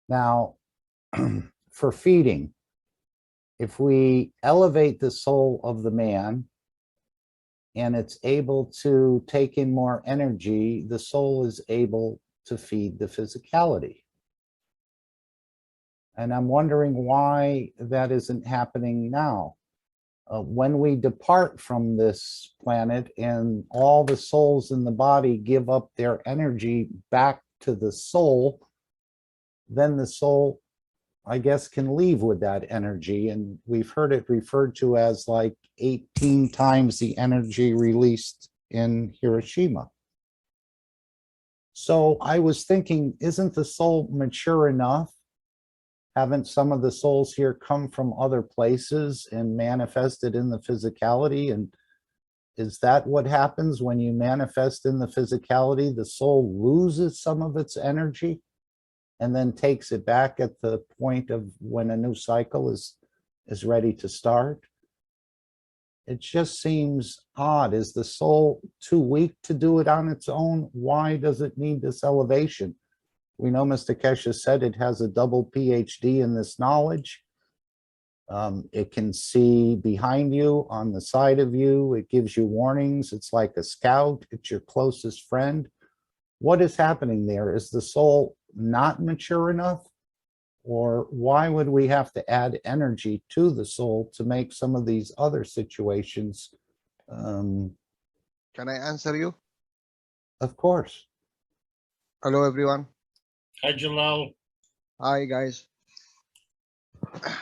Now, for feeding, if we elevate the soul of the man and it's able to take in more energy, the soul is able to feed the physicality. And I'm wondering why that isn't happening now. When we depart from this planet and all the souls in the body give up their energy back to the soul, then the soul, I guess, can leave with that energy. And we've heard it referred to as like 18 times the energy released in Hiroshima. So I was thinking, isn't the soul mature enough? Haven't some of the souls here come from other places and manifested in the physicality? And is that what happens when you manifest in the physicality? The soul loses some of its energy and then takes it back at the point of when a new cycle is ready to start? It just seems odd. Is the soul too weak to do it on its own? Why does it need this elevation? We know Mr. Keshe said it has a double PhD in this knowledge. It can see behind you, on the side of you. It gives you warnings. It's like a scout. It's your closest friend. What is happening there? Is the soul not mature enough? Or why would we have to add energy to the soul to make some of these other situations? Can I answer you? Of course. Hello, everyone. Hi, Jalal. Hi, guys.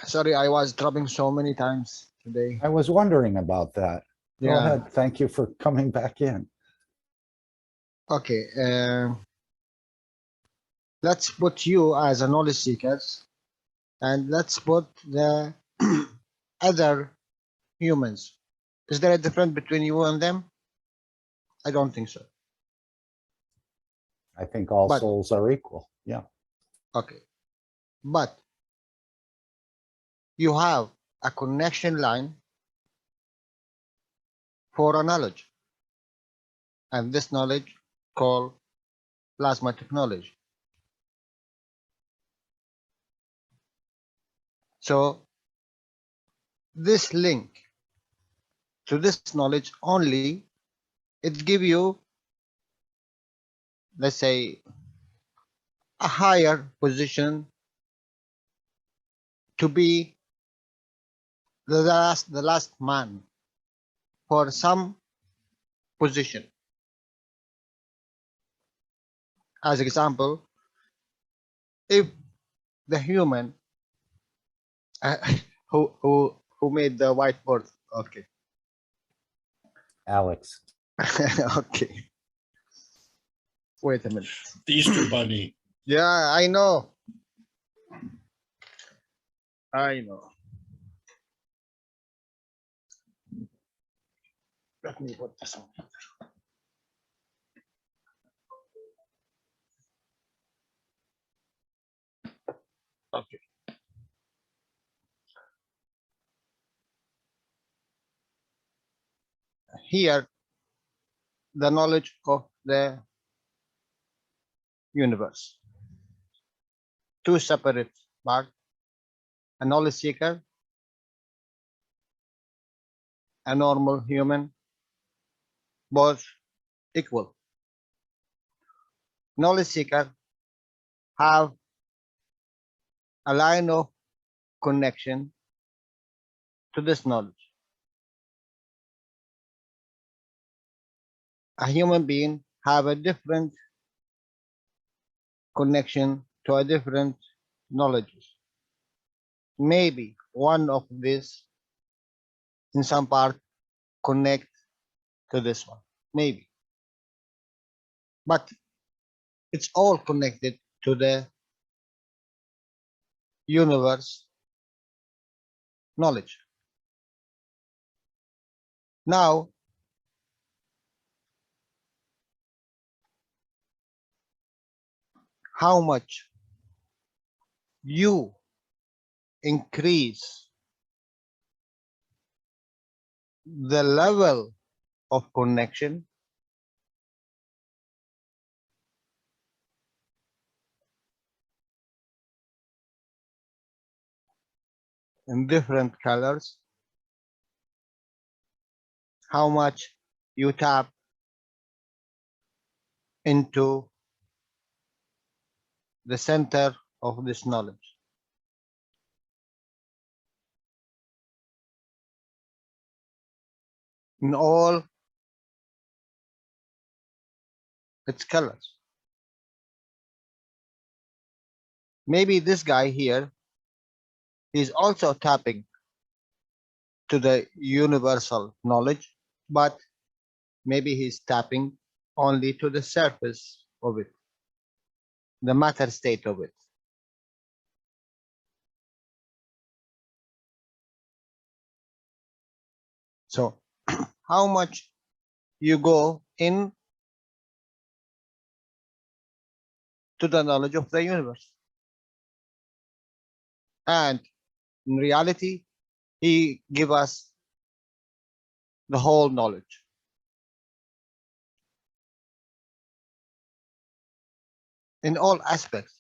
Sorry, I was dropping so many times today. I was wondering about that. Go Yeah. ahead. Thank you for coming back in. Okay. Let's put you as a knowledge seekers, and let's put the other humans. Is there a difference between you and them? I don't think so. I think all But- souls are equal. Yeah. Okay. But you have a connection line for a knowledge, and this knowledge called plasma technology. So this link to this knowledge only, it give you, let's say, a higher position to be the last man for some position. As example, if the human who made the whiteboard, okay. Alex. Okay. Wait a minute. The Easter Bunny. Yeah, I know. I know. Let me put this on. Okay. Here, the knowledge of the universe. Two separate parts. A knowledge seeker, a normal human, both equal. Knowledge seeker have a line of connection to this knowledge. A human being have a different connection to a different knowledge. Maybe one of these in some part connect to this one, maybe. But it's all connected to the universe knowledge. Now, how much you increase the level of connection, in different colors, how much you tap into the center of this knowledge. In all its colors. Maybe this guy here is also tapping to the universal knowledge, but maybe he's tapping only to the surface of it, the matter state of it. So how much you go in to the knowledge of the universe. And in reality, he give us the whole knowledge. In all aspects.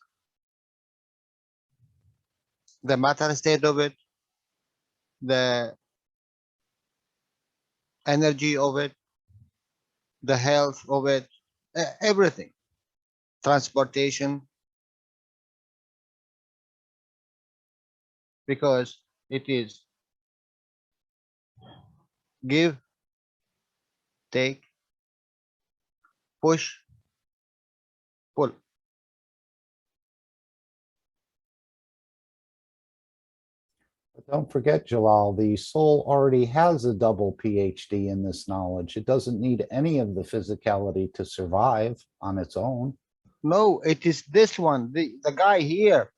The matter state of it, the energy of it, the health of it, everything. Transportation, because it is give, take, push, pull. But don't forget, Jalal, the soul already has a double PhD in this knowledge. It doesn't need any of the physicality to survive on its own. No, it is this one, the guy here.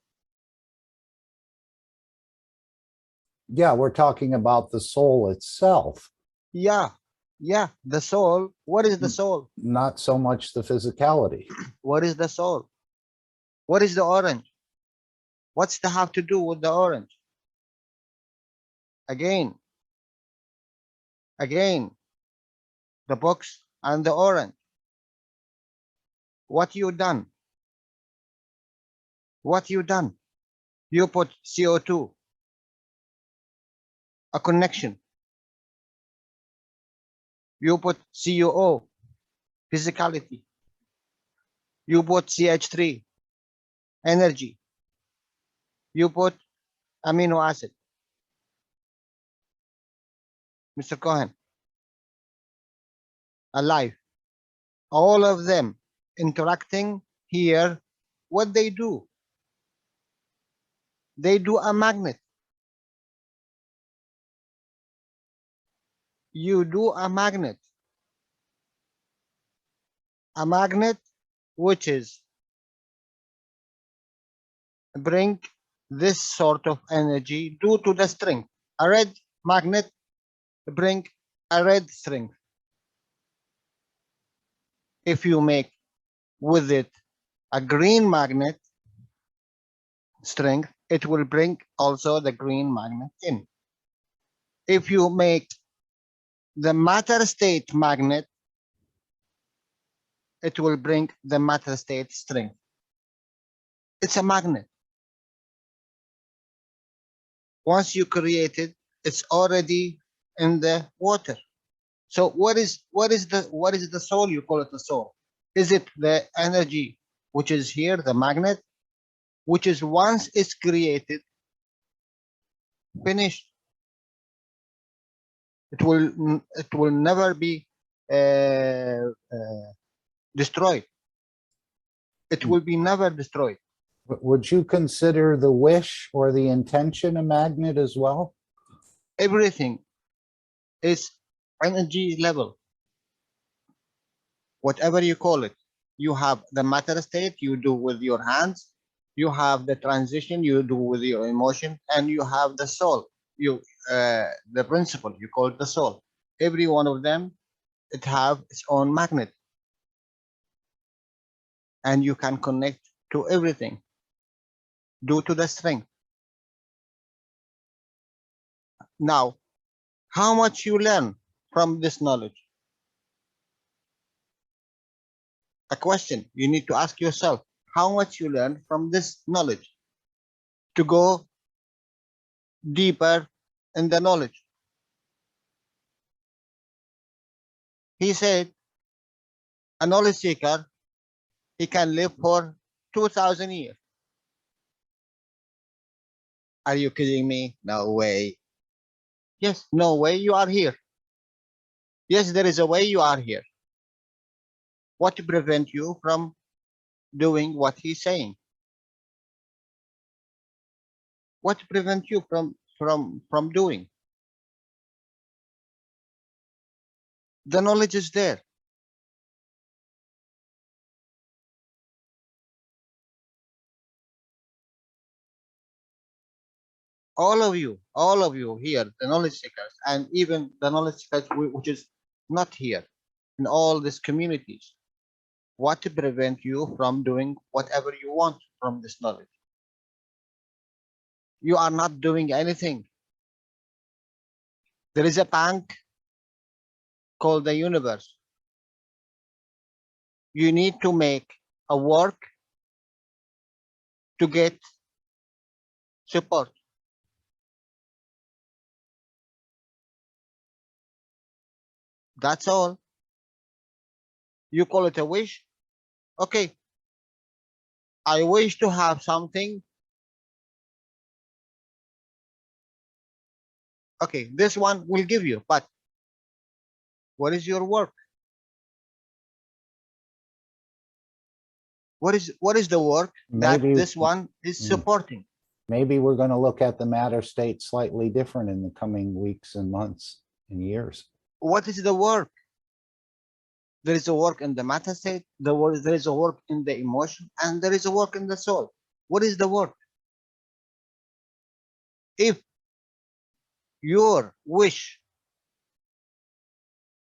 Yeah, we're talking about the soul itself, Yeah, the soul. What is the soul? not so much the physicality. What is the soul? What is the orange? What's the have to do with the orange? Again, the box and the orange. What you done? What you done? You put CO2, a connection. You put CuO, physicality. You put CH3, energy. You put amino acid. Mr. Cohen, alive. All of them interacting here. What they do? They do a magnet. You do a magnet. A magnet which is bring this sort of energy due to the string. A red magnet bring a red string. If you make with it a green magnet string, it will bring also the green magnet in. If you make the matter state magnet, it will bring the matter state string. It's a magnet. Once you create it, it's already in the water. So what is the soul? You call it the soul. Is it the energy which is here, the magnet, which is once it's created, finished? It will never be destroyed. It will be never destroyed. Would you consider the wish or the intention a magnet as well? Everything is energy level. Whatever you call it, you have the matter state, you do with your hands, you have the transition, you do with your emotion, and you have the soul, the principle, you call it the soul. Every one of them, it have its own magnet, and you can connect to everything due to the strength. Now, how much you learn from this knowledge? A question you need to ask yourself: how much you learn from this knowledge to go deeper in the knowledge. He said a knowledge seeker, he can live for 2,000 years. Are you kidding me? No way. Yes, no way, you are here. Yes, there is a way you are here. What to prevent you from doing what he's saying? What to prevent you from doing? The knowledge is there. All of you here, the knowledge seekers, and even the knowledge seekers which is not here in all these communities, what to prevent you from doing whatever you want from this knowledge? You are not doing anything. There is a bank called the universe. You need to make a work to get support. That's all. You call it a wish? Okay. I wish to have something. Okay, this one will give you, but what is your work? What is the work that Maybe- this one is supporting? Maybe we're going to look at the matter state slightly different in the coming weeks and months and years. What is the work? There is a work in the matter state, there is a work in the emotion, and there is a work in the soul. What is the work? If your wish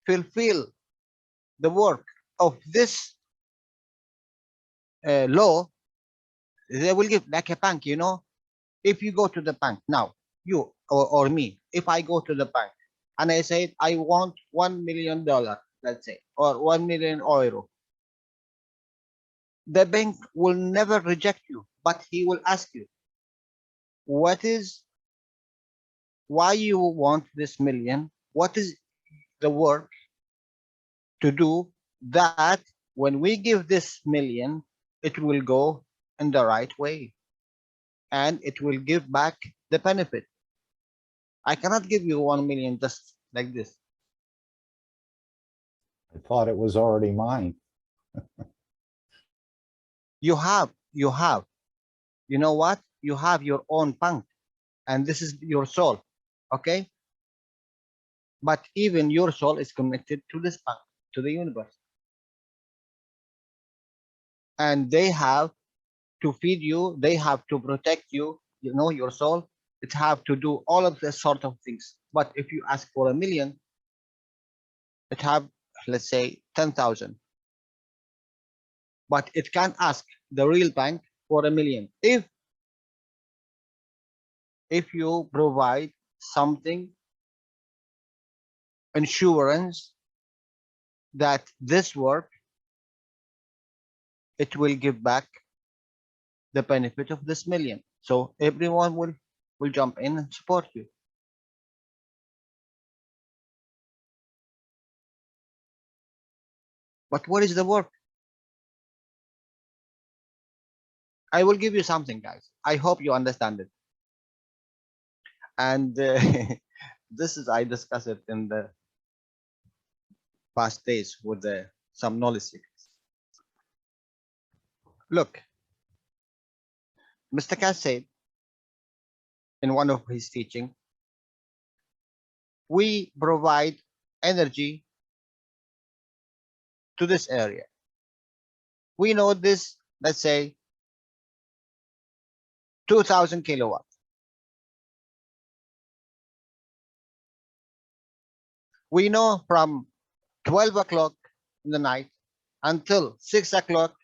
fulfill the work of this law, they will give like a bank, you know. If you go to the bank now, you or me, if I go to the bank and I say I want $1 million, let's say, or 1 million euro, the bank will never reject you, but he will ask you, why you want this million? What is the work to do that when we give this million, it will go in the right way and it will give back the benefit? I cannot give you 1 million just like this. I thought it was already mine. You have, you know what? You have your own bank and this is your soul, okay? But even your soul is connected to this bank, to the universe. And they have to feed you, they have to protect you, you know, your soul. It have to do all of this sort of things. But if you ask for 1 million, it have, let's say, 10,000. But it can ask the real bank for 1 million if you provide something, insurance, that this work, it will give back the benefit of this million. So everyone will jump in and support you. But what is the work? I will give you something, guys. I hope you understand it. And this is, I discussed it in the past days with some knowledge seekers. Look, Mr. Cass said in one of his teaching, we provide energy to this area. We know this, let's say, 2,000 kilowatts. We know from 12 o'clock in the night until 6 o'clock,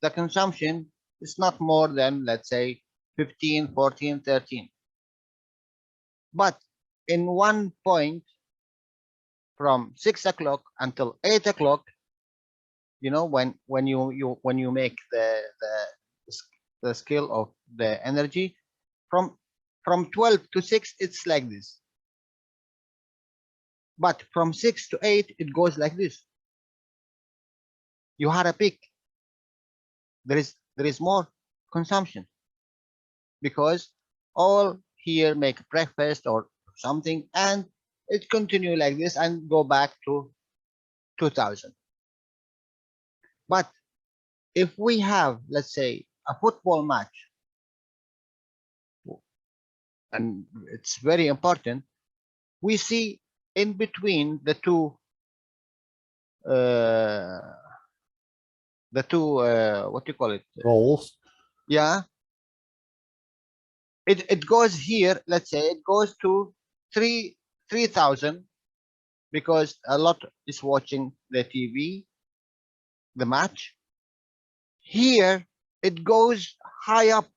the consumption is not more than, let's say, 15, 14, 13. But in one point, from 6 o'clock until 8 o'clock, you know, when you make the scale of the energy, from From 12 to 6, it's like this. But from 6 to 8, it goes like this. You had a peak. There is more consumption because all here make breakfast or something, and it continue like this and go back to 2000. But if we have, let's say, a football match, and it's very important, we see in between the two what do you call it? Goals. Yeah, it goes here. Let's say it goes to 3,000 because a lot is watching the TV, the match. Here it goes high up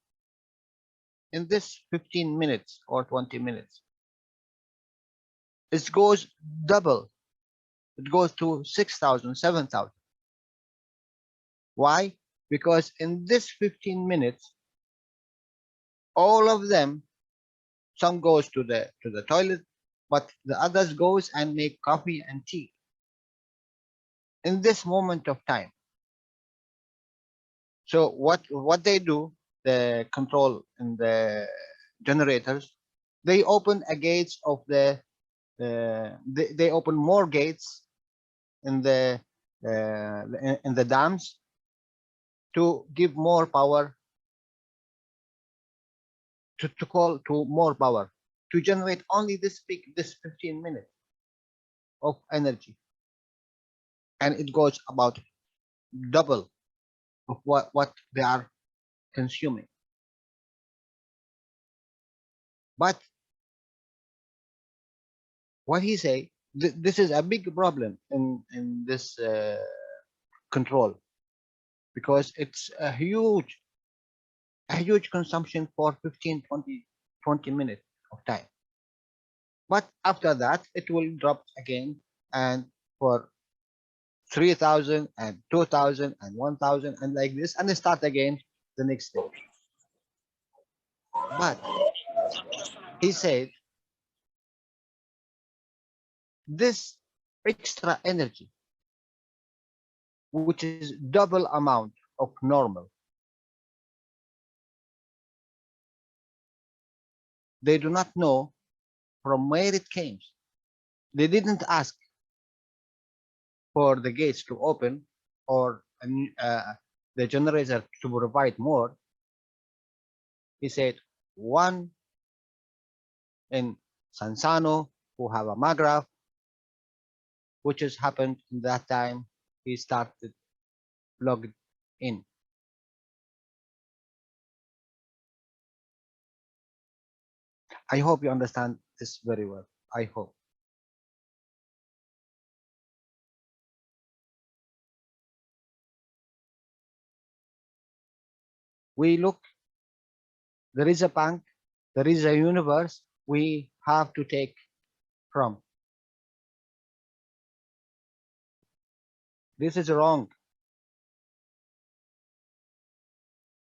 in this 15 minutes or 20 minutes. It goes double. It goes to 6,000, 7,000. Why? Because in this 15 minutes, all of them, some goes to the toilet, but the others goes and make coffee and tea. In this moment of time. So what they do, the control and the generators, they open a gates of they open more gates in the dams to give more power to call to more power to generate only this peak, this 15 minutes of energy, and it goes about double of what they are consuming. But what he say, this is a big problem in this control, because it's a huge consumption for 15, 20 minutes of time. But after that, it will drop again, and for 3,000 and 2,000 and 1,000 and like this, and they start again the next day. But he said this extra energy, which is double amount of normal, they do not know from where it came. They didn't ask for the gates to open or the generator to provide more. He said one in Sansano who have a magraph, which has happened in that time. He started plugged in. I hope you understand this very well. I hope. We look, there is a bank, there is a universe we have to take from. This is wrong.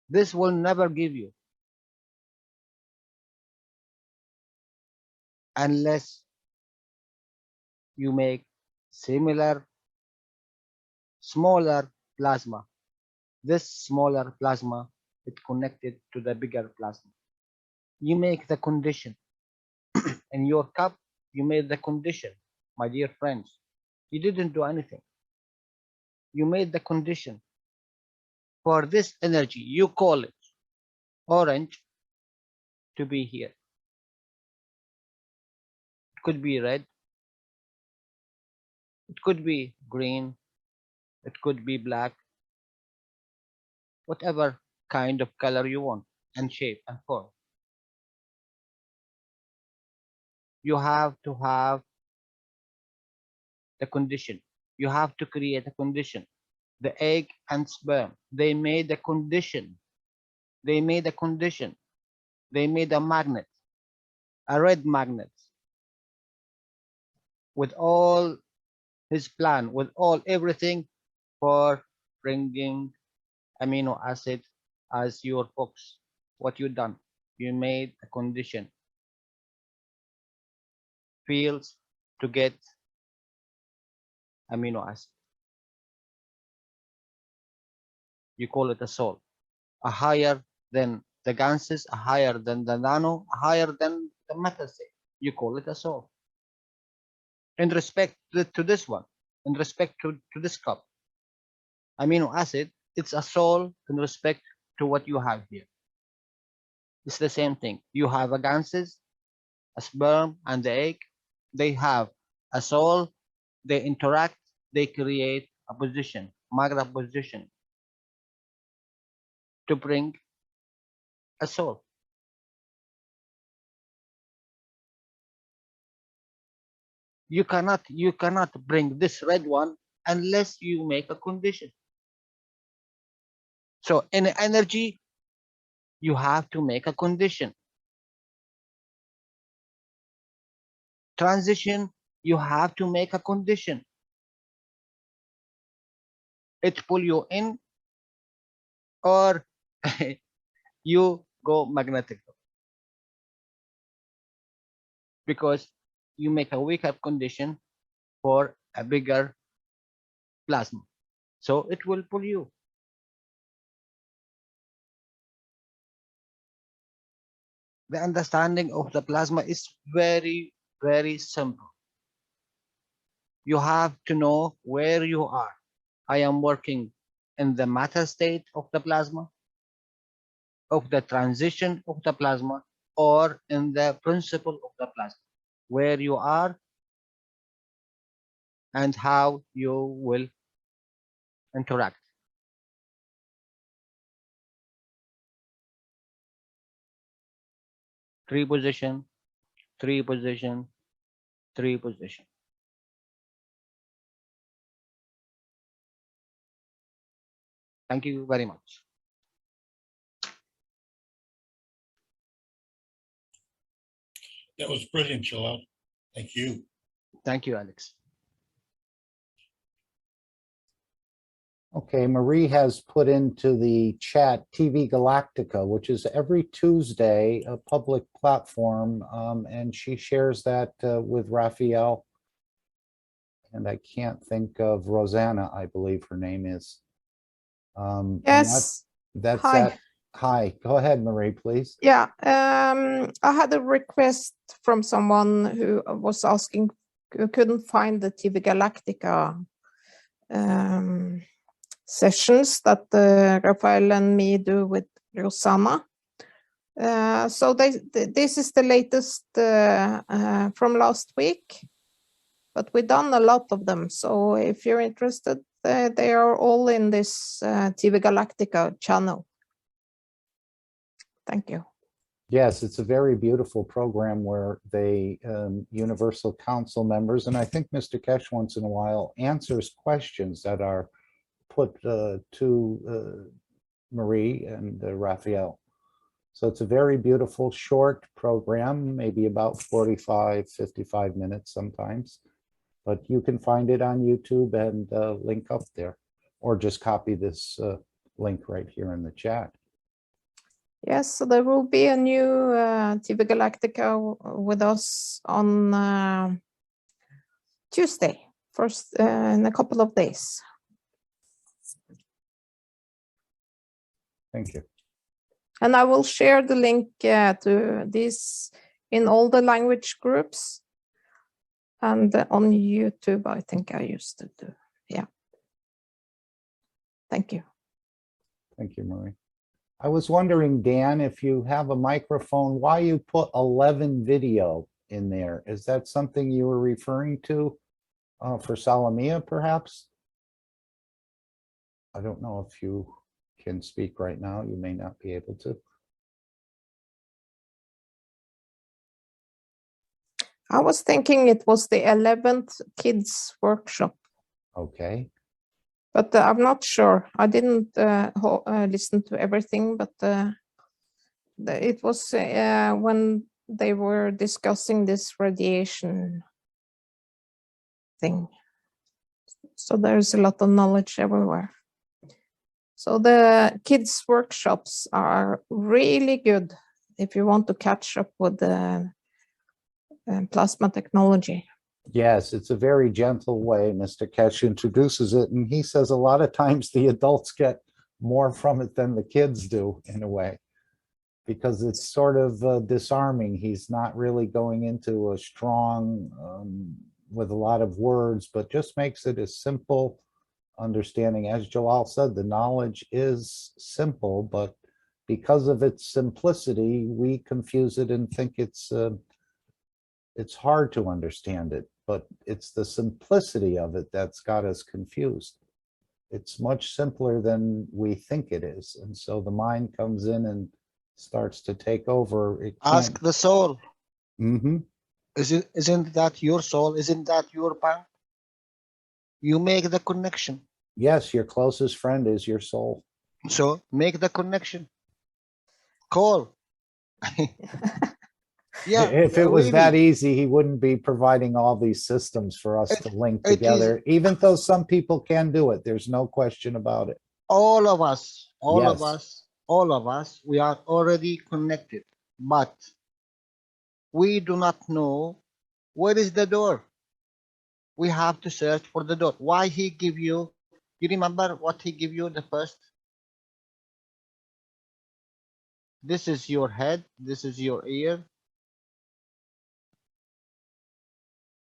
This will never give you unless you make similar, smaller plasma. This smaller plasma is connected to the bigger plasma. You make the condition. In your cup, you made the condition, my dear friends. You didn't do anything. You made the condition for this energy, you call it orange, to be here. It could be red. It could be green. It could be black. Whatever kind of color you want and shape and form. You have to have the condition. You have to create a condition. The egg and sperm, they made a condition. They made a condition. They made a magnet, a red magnet, with all his plan, with all everything for bringing amino acid as your folks. What you done? you made a condition. Fields to get amino acid. You call it a sol. A higher than the ganses, a higher than the nano, a higher than the metastate. You call it a sol. In respect to this one, in respect to this cup, amino acid, it's a sol in respect to what you have here. It's the same thing. You have a ganses, a sperm, and the egg. They have a sol. They interact. They create a position, Magra position, to bring a sol. You cannot bring this red one unless you make a condition. So in energy, you have to make a condition. Transition, you have to make a condition. It pull you in or you go magnetic because you make a weaker condition for a bigger plasma. So it will pull you. The understanding of the plasma is very, very simple. You have to know where you are. I am working in the matter state of the plasma, of the transition of the plasma, or in the principle of the plasma, where you are and how you will interact. Three position, three position, three position. Thank you very much. That was brilliant, Jalal. Thank you. Thank you, Alex. Okay, Marie has put into the chat TV Galactica, which is every Tuesday, a public platform, and she shares that with Raphael. And I can't think of Rosanna, I believe her name is. And Yes. that's Hi. that. Hi, go ahead, Marie, please. Yeah, I had a request from someone who was asking, who couldn't find the TV Galactica sessions that Rafael and me do with Rosanna. So this is the latest from last week, but we've done a lot of them. So if you're interested, they are all in this TV Galactica channel. Thank you. Yes, it's a very beautiful program where they, Universal Council members, and I think Mr. Kesh once in a while answers questions that are put to Marie and Raphael. So it's a very beautiful short program, maybe about 45, 55 minutes sometimes. But you can find it on YouTube and link up there, or just copy this link right here in the chat. Yes, so there will be a new TV Galactica with us on Tuesday, first in a couple of days. Thank you. And I will share the link to this in all the language groups and on YouTube. I think I used to do. Yeah. Thank you. Thank you, Marie. I was wondering, Dan, if you have a microphone, why you put 11 video in there? Is that something you were referring to for Salamia, perhaps? I don't know if you can speak right now. You may not be able to. I was thinking it was the 11th kids workshop. Okay. But I'm not sure. I didn't listen to everything, but it was when they were discussing this radiation thing. So there's a lot of knowledge everywhere. So the kids' workshops are really good. if you want to catch up with the plasma technology. Yes, it's a very gentle way Mr. Ketch introduces it, and he says a lot of times the adults get more from it than the kids do, in a way, because it's sort of disarming. He's not really going into a strong, with a lot of words, but just makes it a simple understanding. As Jalal said, the knowledge is simple, but because of its simplicity, we confuse it and think it's hard to understand it, but it's the simplicity of it that's got us confused. It's much simpler than we think it is. And so the mind comes in and starts to take over. It Ask can't. the soul. Mhm. Isn't that your soul? Isn't that your bank? You make the connection. Yes, your closest friend is your soul. So make the connection. Call. Yeah, If it was that really. easy, he wouldn't be providing all these systems for us to link It is together, even though some people can do it. There's no question about it. all of us, Yes. all of us, we are already connected, but we do not know where is the door. We have to search for the door. Why he give you? You remember what he give you the first? This is your head. This is your ear.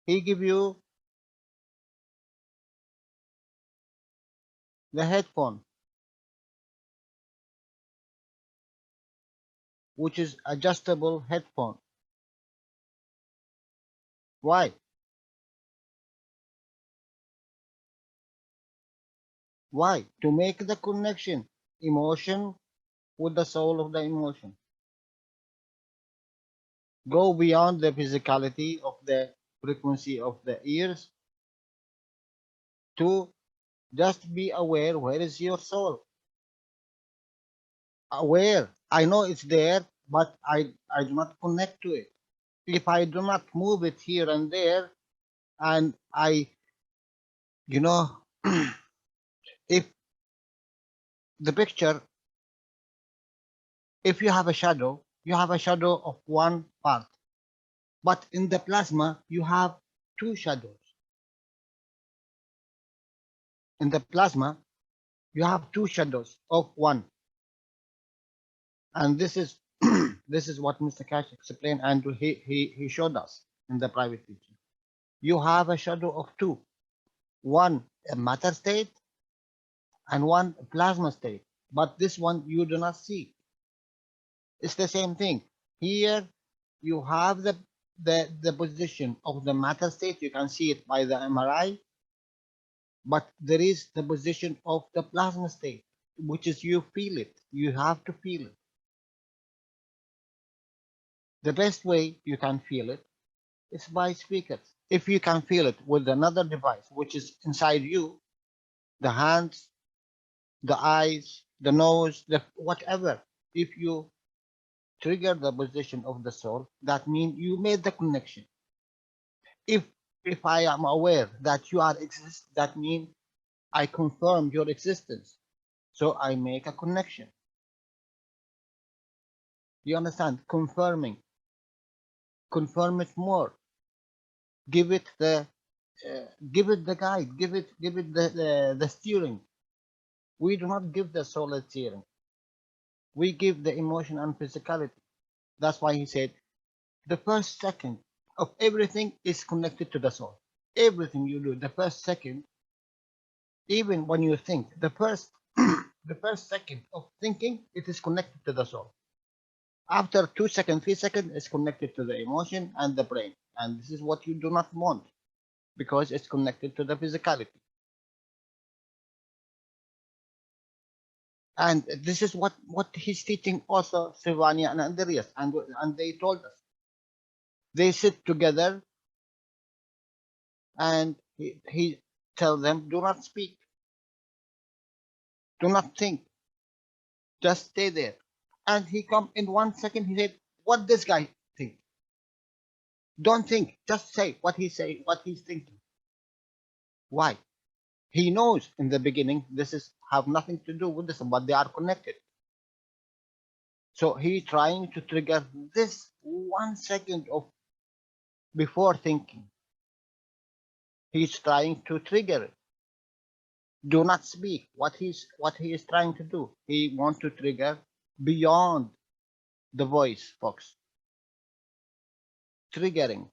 He give you the headphone, which is adjustable headphone. Why? Why? To make the connection, emotion with the soul of the emotion. Go beyond the physicality of the frequency of the ears to just be aware where is your soul. Aware. I know it's there, but I do not connect to it. If I do not move it here and there, and I, you know, if the picture, if you have a shadow, you have a shadow of one part. But in the plasma, you have two shadows. In the plasma, you have two shadows of one. And this is this is what Mr. Cash explained, and he showed us in the private teaching. You have a shadow of two, one a matter state and one plasma state, but this one you do not see. It's the same thing. Here you have the position of the matter state. You can see it by the MRI, but there is the position of the plasma state, which is you feel it. You have to feel it. The best way you can feel it is by speakers. If you can feel it with another device, which is inside you, the hands, the eyes, the nose, the whatever, if you trigger the position of the soul, that means you made the connection. If I am aware that you are exist, that means I confirm your existence. So I make a connection. You understand? Confirming. Confirm it more. Give it the guide. Give it the steering. We do not give the soul a steering. We give the emotion and physicality. That's why he said the first second of everything is connected to the soul. Everything you do, the first second, even when you think, the first the first second of thinking, it is connected to the soul. After 2 seconds, 3 seconds, it's connected to the emotion and the brain. And this is what you do not want because it's connected to the physicality. And this is what he's teaching also Silvania and Andreas, and they told us. They sit together and he tell them, do not speak, do not think, just stay there. And he come in 1 second, he said, what this guy think? Don't think, just say what he's thinking. Why? He knows in the beginning this is have nothing to do with this, but they are connected. So he trying to trigger this 1 second of before thinking. He's trying to trigger it. Do not speak. What he is trying to do. He wants to trigger beyond the voice, folks. Triggering.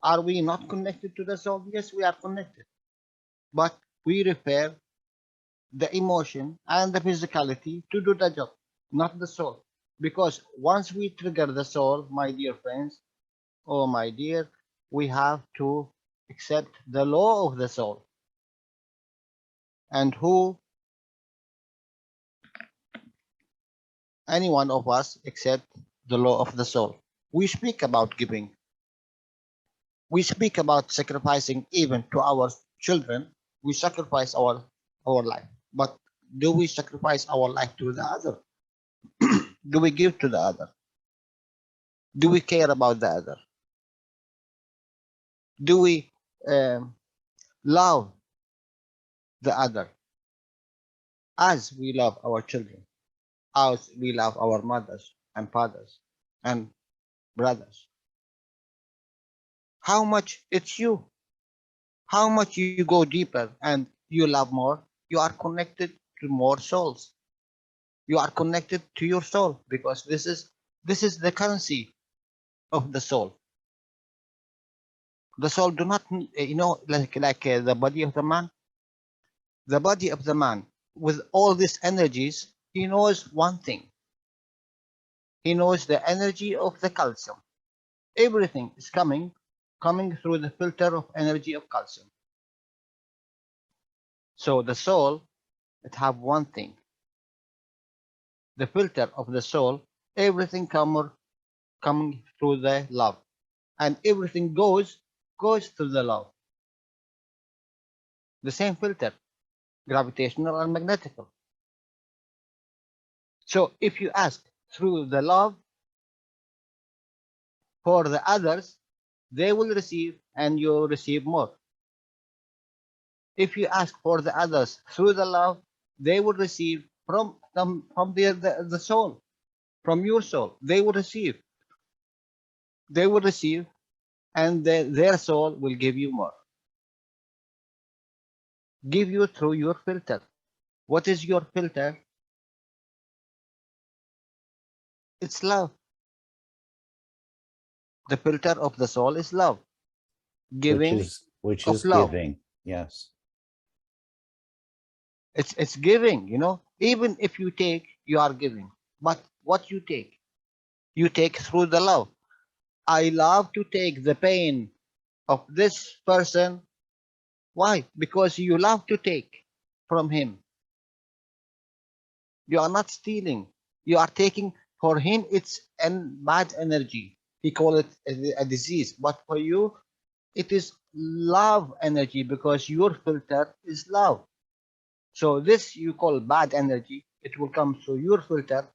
Are we not connected to the soul? Yes, we are connected. But we repair the emotion and the physicality to do the job, not the soul. Because once we trigger the soul, my dear friends, oh my dear, we have to accept the law of the soul. And who, any one of us, accept the law of the soul. We speak about giving. We speak about sacrificing even to our children. We sacrifice our life. But do we sacrifice our life to the other? Do we give to the other? Do we care about the other? Do we love the other as we love our children, as we love our mothers and fathers and brothers? How much it's you? How much you go deeper and you love more? You are connected to more souls. You are connected to your soul, because this is the currency of the soul. The soul do not, like the body of the man. The body of the man, with all these energies, he knows one thing. He knows the energy of the calcium. Everything is coming through the filter of energy of calcium. So the soul, it have one thing. The filter of the soul, everything coming through the love, and everything goes through the love. The same filter, gravitational and magnetical. So if you ask through the love for the others, they will receive and you receive more. If you ask for the others through the love, they will receive from the soul, from your soul. They will receive. They will receive, and their soul will give you more. Give you through your filter. What is your filter? It's love. The filter of the soul is love. Giving which of is love. giving. Yes. It's giving, Even if you take, you are giving. But what you take through the love. I love to take the pain of this person. Why? Because you love to take from him. You are not stealing. You are taking. For him, it's bad energy. He call it a disease. But for you, it is love energy, because your filter is love. So this you call bad energy. It will come through your filter.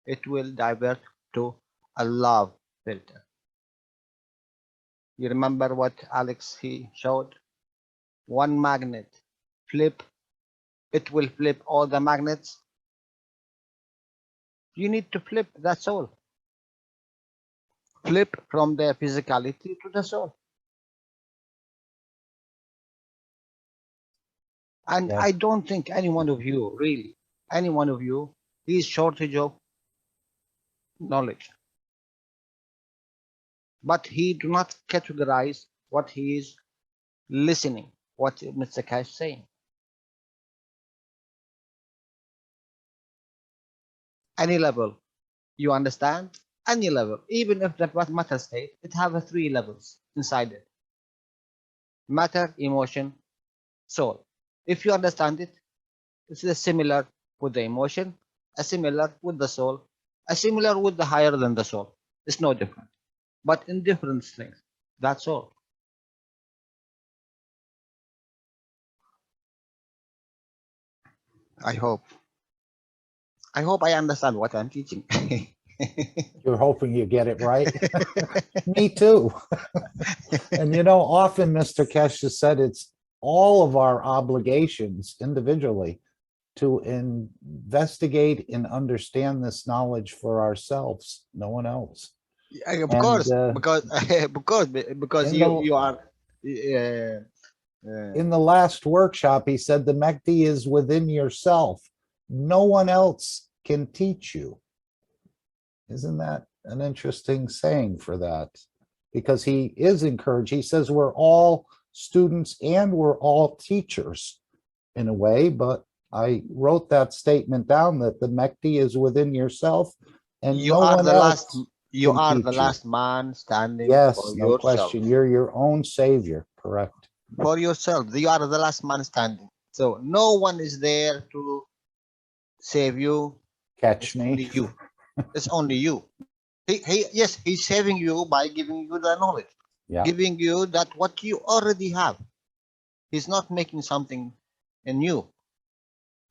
It will divert to a love filter. You remember what Alex he showed? One magnet flip. It will flip all the magnets. You need to flip, that's all. Flip from the physicality to the soul. And Yeah. I don't think any one of you, really, any one of you, is shortage of knowledge. But he do not categorize what he is listening, what Mr. Cash is saying. Any level, you understand? Any level, even if the matter state, it have 3 levels inside it. Matter, emotion, soul. If you understand it, it's similar with the emotion, a similar with the soul, a similar with the higher than the soul. It's no different, but in different strengths. That's all. I hope I understand what I'm teaching. You're hoping you get it right. Me too. And often Mr. Kesh has said it's all of our obligations individually to investigate and understand this knowledge for ourselves, no one else. Of And, course, uh, because in you are In the last workshop, he said the Mekti is within yourself. No one else can teach you. Isn't that an interesting saying for that? Because he is encouraged. He says we're all students and we're all teachers in a way, but I wrote that statement down that the Mekti is within yourself and you no are one the else. last you can are teach the you. last man standing Yes, for no yourself. question. You're your own savior, correct? For yourself, you are the last man standing. So no one is there to save you. Catch It's only me. you. It's only you. Yes, he's saving you by giving you the knowledge, Yeah. giving you that what you already have. He's not making something new.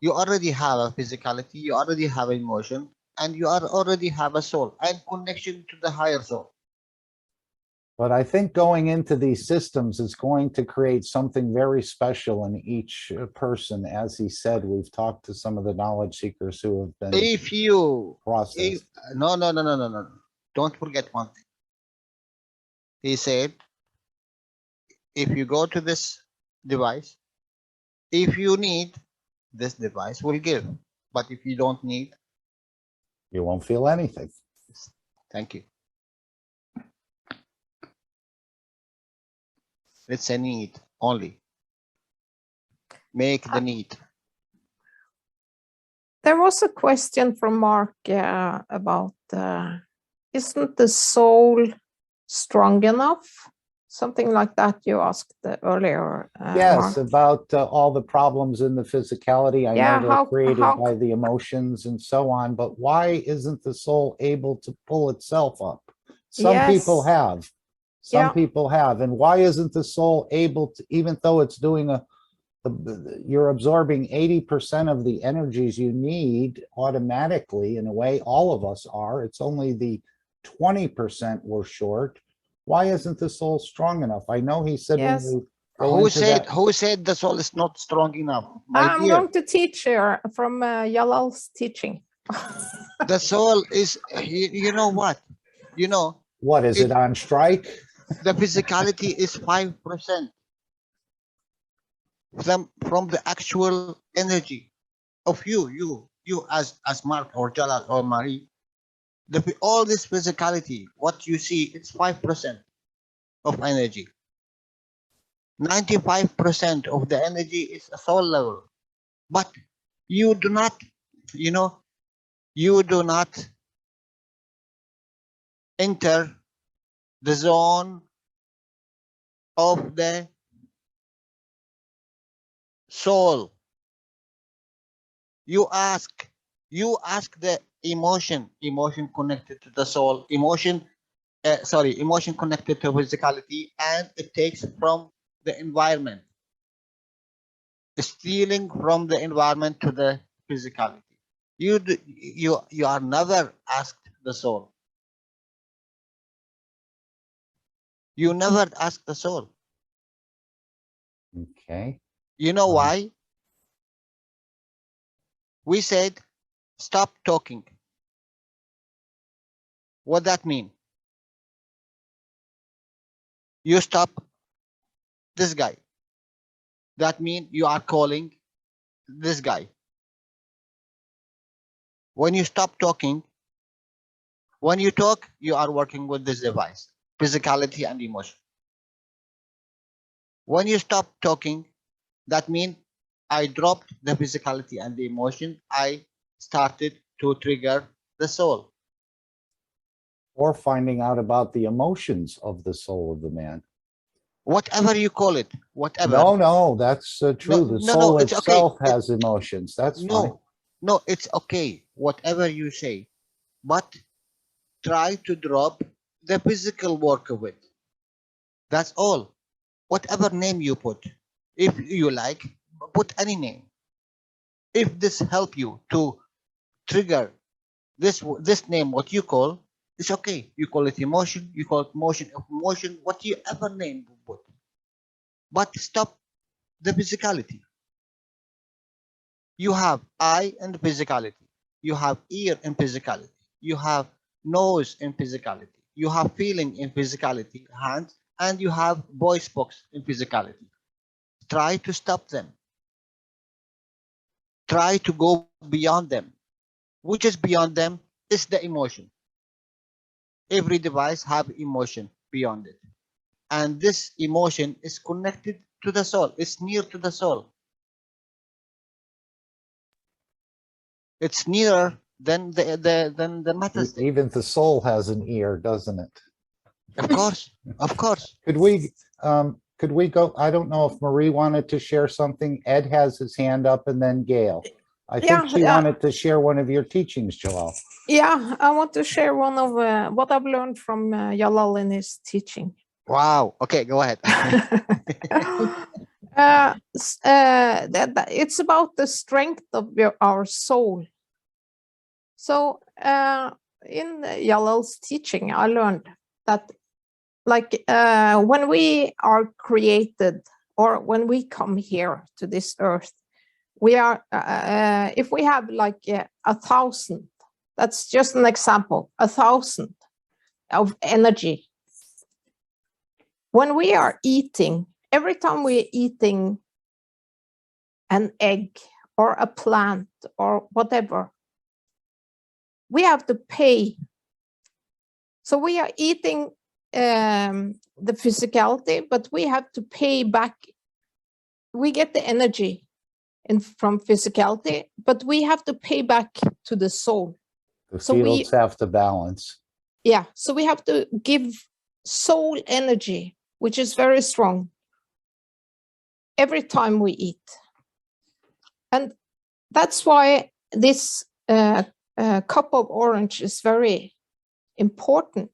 You already have a physicality, you already have emotion, and you already have a soul and connection to the higher soul. But I think going into these systems is going to create something very special in each person. As he said, we've talked to some of the knowledge seekers who have been processed. No, don't forget one thing. He said, if you go to this device, if you need, this device will give. But if you don't need, You won't feel anything. thank you. It's a need only. Make the need. There was a question from Mark about isn't the soul strong enough? Something like that you asked earlier. Yes, Mark. about all the problems in the physicality. I Yeah, know they're how- created how- by the emotions and so on, but why isn't the soul able to pull itself up? Some people Yes. have. Some Yeah. people have. And why isn't the soul able to, even though it's doing you're absorbing 80% of the energies you need automatically, in a way, all of us are. It's only the 20% we're short. Why isn't the soul strong enough? I know he said when Yes. you go into that. Who said the soul is not strong enough? My I'm dear, going to teach here from Jalal's teaching. the soul is, you know what? You know, What is it on strike? the physicality is 5% from the actual energy of you as Mark or Jalal or Marie. All this physicality, what you see, it's 5% of energy. 95% of the energy is a soul level. But you do not, you do not enter the zone of the soul. You ask the emotion connected to the soul, emotion connected to physicality, and it takes from the environment. Stealing from the environment to the physicality. You are never asked the soul. You never ask the soul. Okay. You know why? We said, stop talking. What that mean? You stop this guy. That means you are calling this guy. When you stop talking, when you talk, you are working with this device, physicality and emotion. When you stop talking, that means I dropped the physicality and the emotion. I started to trigger the soul. Or finding out about the emotions of the soul of the man. Whatever you call it, whatever. No, that's true. The soul itself has emotions. That's fine. No, it's okay. Whatever you say, but try to drop the physical work of it. That's all. Whatever name you put, if you like, put any name. If this help you to trigger this name, what you call, it's okay. You call it emotion, you call it motion of emotion, whatever name you put. But stop the physicality. You have eye and physicality. You have ear and physicality. You have nose in physicality. You have feeling in physicality, hands, and you have voice box in physicality. Try to stop them. Try to go beyond them. Which is beyond them is the emotion. Every device have emotion beyond it. And this emotion is connected to the soul. It's near to the soul. It's nearer than the matter state. Even the soul has an ear, doesn't it? Of course, of course. Could we go? I don't know if Marie wanted to share something. Ed has his hand up and then Gail. I think she wanted to share one of your teachings, Jalal. Yeah, I want to share one of what I've learned from Jalal in his teaching. Wow. Okay, go ahead. It's about the strength of our soul. So in Jalal's teaching, I learned that like when we are created or when we come here to this earth, we are, if we have like 1,000, that's just an example, 1,000 of energy. When we are eating, every time we're eating an egg or a plant or whatever, we have to pay. So we are eating the physicality, but we have to pay back. We get the energy from physicality, but we have to pay back to the soul. The So we fields have to balance. Yeah, so we have to give soul energy, which is very strong, every time we eat. And that's why this cup of orange is very important,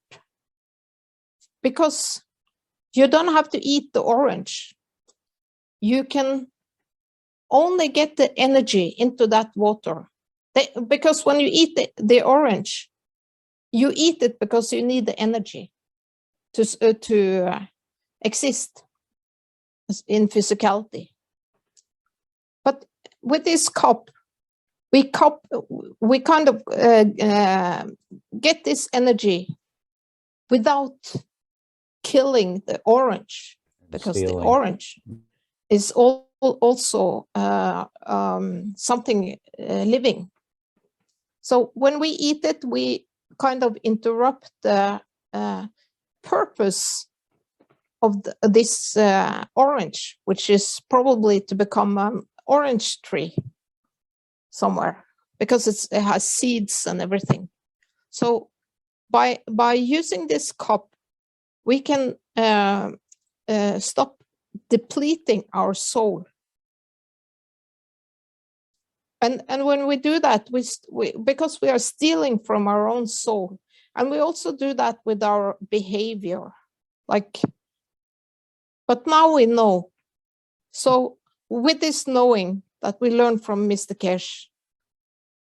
because you don't have to eat the orange. You can only get the energy into that water. Because when you eat the orange, you eat it because you need the energy to exist in physicality. But with this cup, we kind of get this energy without killing the orange, because Stealing. the orange is also something living. So when we eat it, we kind of interrupt the purpose of this orange, which is probably to become an orange tree somewhere, because it has seeds and everything. So by using this cup, we can stop depleting our soul. And when we do that, because we are stealing from our own soul, and we also do that with our behavior, like, but now we know. So with this knowing that we learn from Mr. Kesh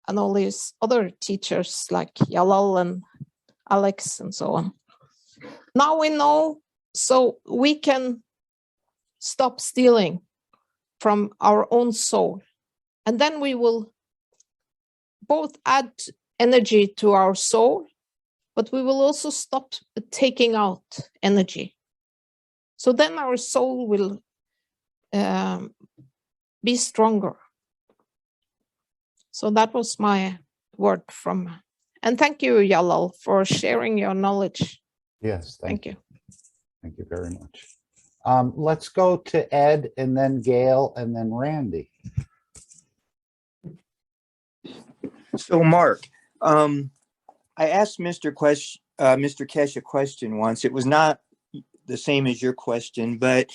and all these other teachers like Jalal and Alex and so on, now we know, so we can stop stealing from our own soul. And then we will both add energy to our soul, but we will also stop taking out energy. So then our soul will be stronger. So that was my word from, and thank you, Jalal, for sharing your knowledge. Yes, Thank you. Thank you very much. Let's go to Ed and then Gail and then Randy. So, Mark, I asked Mr. Kesh a question once. It was not the same as your question, but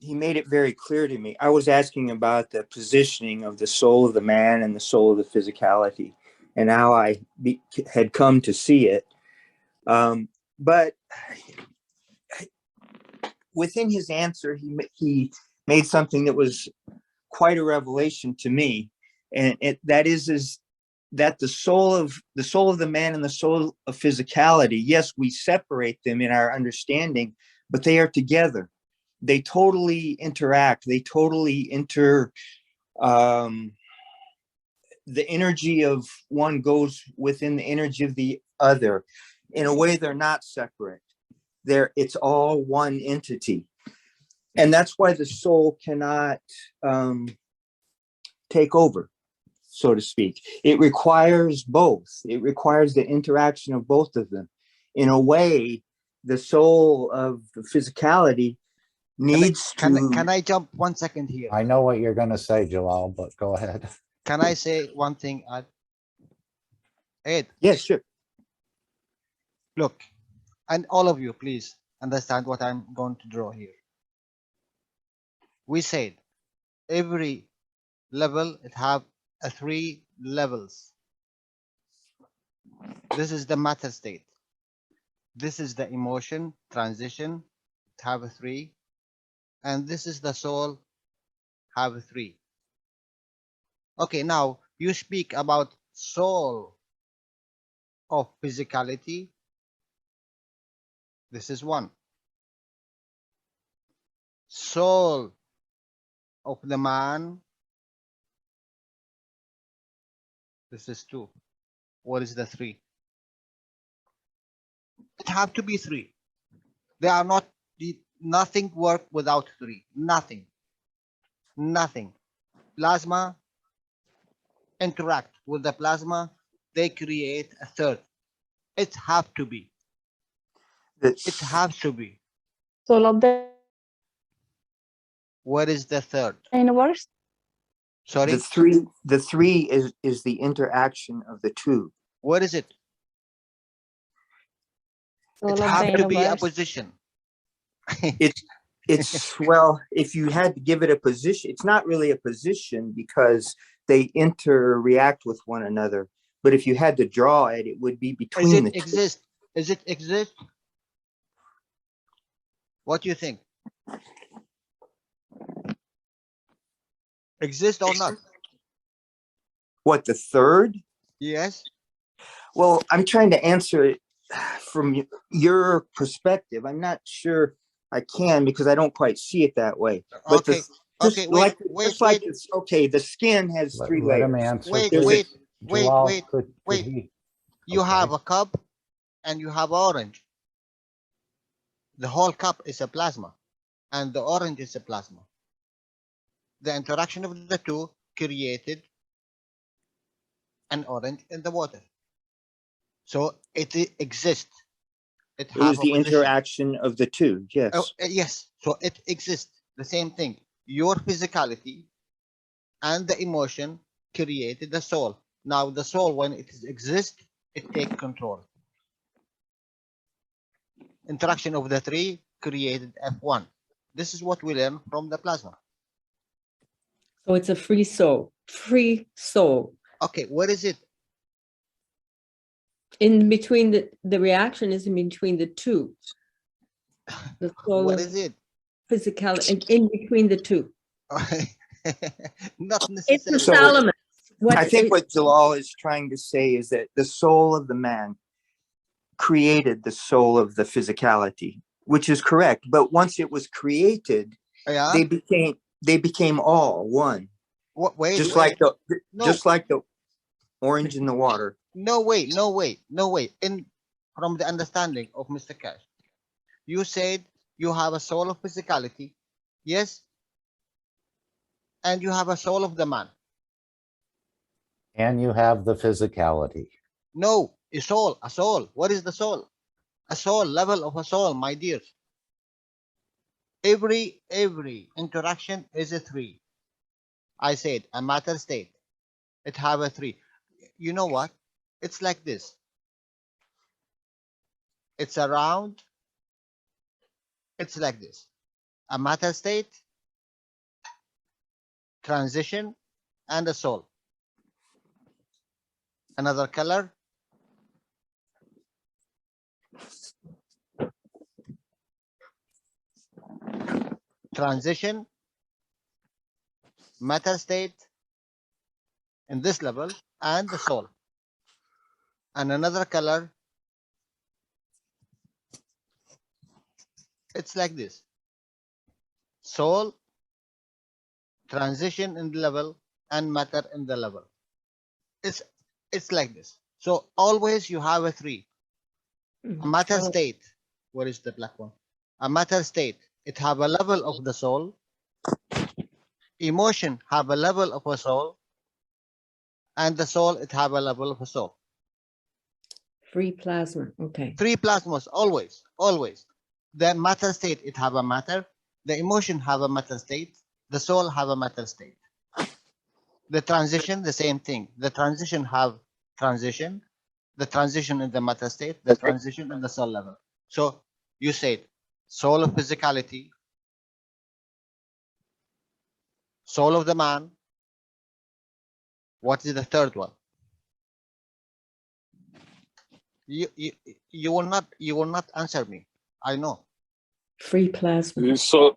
he made it very clear to me. I was asking about the positioning of the soul of the man and the soul of the physicality, and how I had come to see it. But within his answer, he made something that was quite a revelation to me. And that is that the soul of the man and the soul of physicality, yes, we separate them in our understanding, but they are together. They totally interact. They totally the energy of one goes within the energy of the other. In a way, they're not separate. It's all one entity. And that's why the soul cannot take over, so to speak. It requires both. It requires the interaction of both of them. In a way, the soul of the physicality needs Can I jump 1 second here? I know what you're gonna say, Jalal, but go ahead. Can I say one thing? Ed, Yes, sure. look, and all of you, please understand what I'm going to draw here. We said every level it have 3 levels. This is the matter state. This is the emotion transition, it have 3, and this is the soul, have 3. Okay, now you speak about soul of physicality. This is 1. Soul of the man. This is 2. What is the 3? It have to be 3. They are not, nothing work without 3. Nothing. Nothing. Plasma interact with the plasma. They create a third. It have to be. It has to be. Soul of the What is the third? universe. Sorry, The three is the interaction of the 2. what is it? Soul It of have the to be a universe. position. It's well, if you had to give it a position, it's not really a position because they interact with one another. But if you had to draw it, it would be Is between the it 2. exist? Is it exist? What do you think? Exist or not? What, the third? Yes. Well, I'm trying to answer it from your perspective. I'm not sure I can because I don't quite see it that way. But Okay. Okay. Wait. okay, the skin has 3 Let him layers. answer. Wait. please. Wait. Jalal, Wait. could wait. he- You Okay. have a cup and you have orange. The whole cup is a plasma and the orange is a plasma. The interaction of the 2 created an orange in the water. So it exists. It It was have a the position. interaction of the 2. Yes. Oh, yes. So it exists. The same thing. Your physicality and the emotion created the soul. Now the soul, when it exists, it takes control. Interaction of the 3 created F1. This is what we learn from the plasma. So it's a free soul. Free soul. Okay, what is it? In between the reaction is in between the 2. The soul What of is it? physicality in between the 2. Not It's the necessarily. thalamus. I think what Jalal is trying to say is that the soul of the man created the soul of the physicality, which is correct. But once it was created, Yeah. they became all one. Wait. Just wait. like the orange in the water. No way. From the understanding of Mr. Cash, you said you have a soul of physicality, yes, and you have a soul of the man. And you have the physicality. No, a soul. What is the soul? A soul, level of a soul, my dear. Every interaction is a 3. I said a matter state. It have a 3. You know what? It's like this. It's around. It's like this. A matter state, transition, and a soul. Another color. Transition, matter state in this level, and the soul. And another color. It's like this. Soul, transition in the level, and matter in the level. It's like this. So always you have a three. A matter Oh, state. Where is the black one? A matter state. It have a level of the soul. Emotion have a level of a soul. And the soul, it have a level of a soul. free plasma. Okay. Three plasmas, always. The matter state, it have a matter. The emotion have a matter state. The soul have a matter state. The transition, the same thing. The transition have transition. The transition in the matter state. The transition in the soul level. So you said soul of physicality, soul of the man. What is the third one? You will not answer me. I know. Free plasma. The soul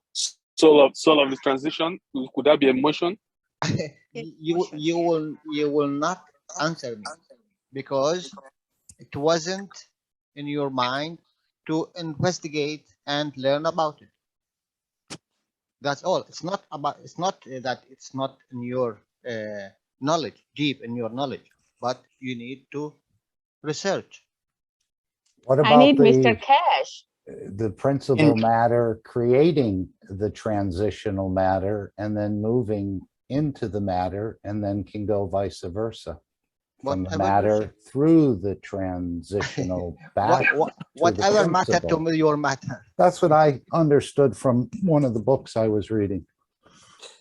of the transition. Could that be emotion? You will not answer me because it wasn't in your mind to investigate and learn about it. That's all. It's not that it's not in your knowledge, deep in your knowledge, but you need to research. What I about need Mr. Cash. the principal matter creating the transitional matter and then moving into the matter and then can go vice versa? From the Whatever you matter say. through the transitional back. Whatever matter to principle. me, your matter. That's what I understood from one of the books I was reading.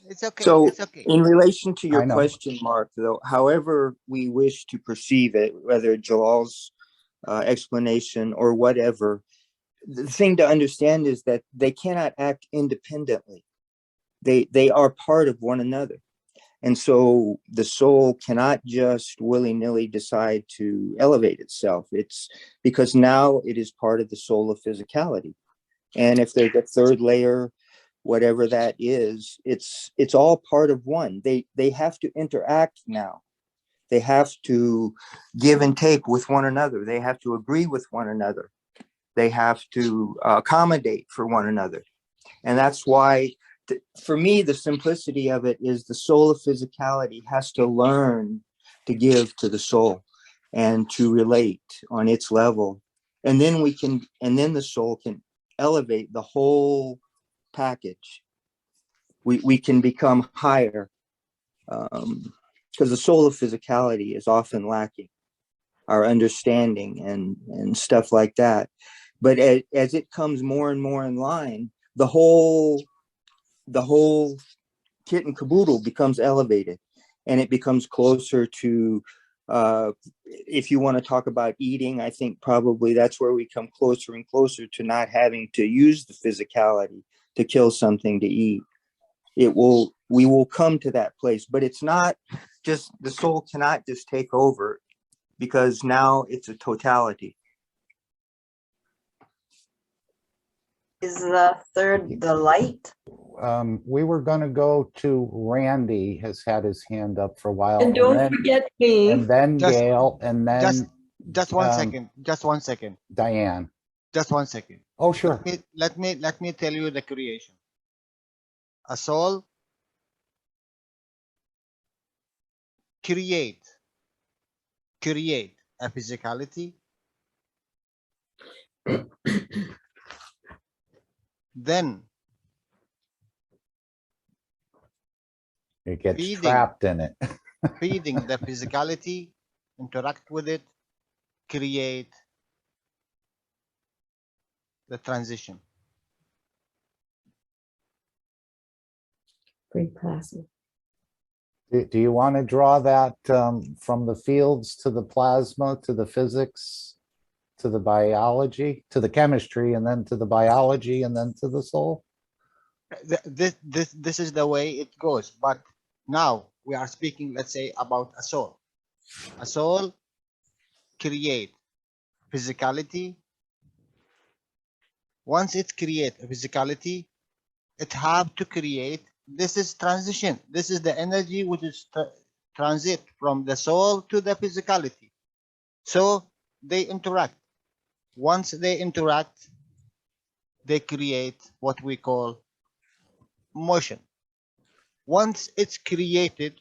It's okay. So It's okay. in relation to I your know. question, Mark, though, however we wish to perceive it, whether Jalal's explanation or whatever, the thing to understand is that they cannot act independently. They are part of one another. And so the soul cannot just willy-nilly decide to elevate itself. It's because now it is part of the soul of physicality. And if there's a third layer, whatever that is, it's all part of one. They have to interact now. They have to give and take with one another. They have to agree with one another. They have to accommodate for one another. And that's why, for me, the simplicity of it is the soul of physicality has to learn to give to the soul and to relate on its level. And then the soul can elevate the whole package. We can become higher because the soul of physicality is often lacking our understanding and stuff like that. But as it comes more and more in line, the whole kit and caboodle becomes elevated, and it becomes closer to, if you want to talk about eating, I think probably that's where we come closer and closer to not having to use the physicality to kill something to eat. We will come to that place, but it's not just, the soul cannot just take over, because now it's a totality. Is the third the light? We were going to go to Randy, has had his hand up for a while. And don't forget me. And then Just- Gail, and then Just one second. Just one second. Diane. Just one second. Oh, sure. Let me tell you the creation. A soul create a physicality, then It gets Feeding. trapped in it. feeding the physicality, interact with it, create the transition. Free plasma. Do you want to draw that from the fields to the plasma, to the physics, to the biology, to the chemistry, and then to the biology, and then to the soul? This is the way it goes. But now we are speaking, let's say, about a soul. A soul create physicality. Once it create a physicality, it have to create. This is transition. This is the energy which is transit from the soul to the physicality. So they interact. Once they interact, they create what we call motion. Once it's created,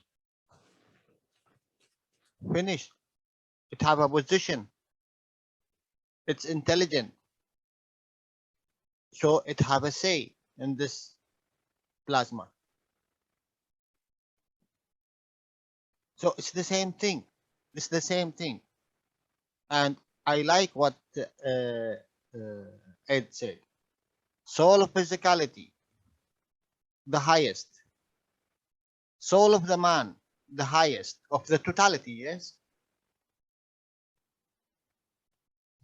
Finished. It have a position. It's intelligent. So it have a say in this plasma. So it's the same thing. It's the same thing. And I like what Ed said. Soul of physicality, the highest. Soul of the man, the highest of the totality, yes?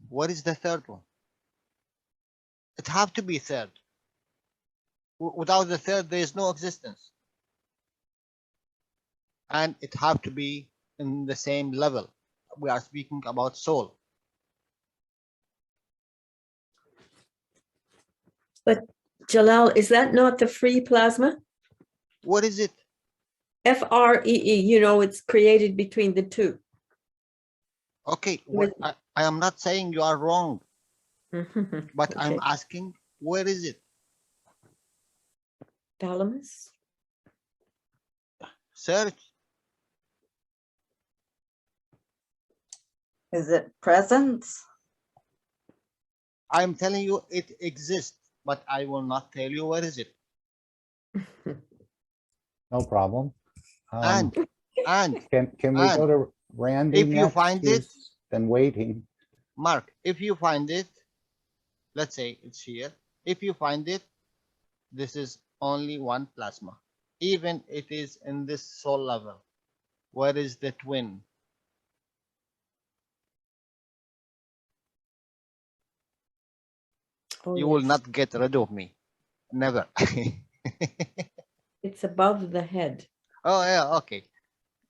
What is the third one? It have to be third. Without the third, there is no existence. And it have to be in the same level. We are speaking about soul. But Jalal, is that not the free plasma? What is it? FREE, it's created between the two. Okay, I am not saying you are wrong, but I'm Okay. asking, where is it? Thalamus? Search. Is it presence? I'm telling you it exists, but I will not tell you where is it. No problem. And Can we go to Randy if you next? find it- He's been waiting. Mark, if you find it, let's say it's here. If you find it, this is only one plasma. Even it is in this soul level. Where is the twin? Oh, You will yes. not get rid of me. Never. It's above the head. Oh yeah, okay.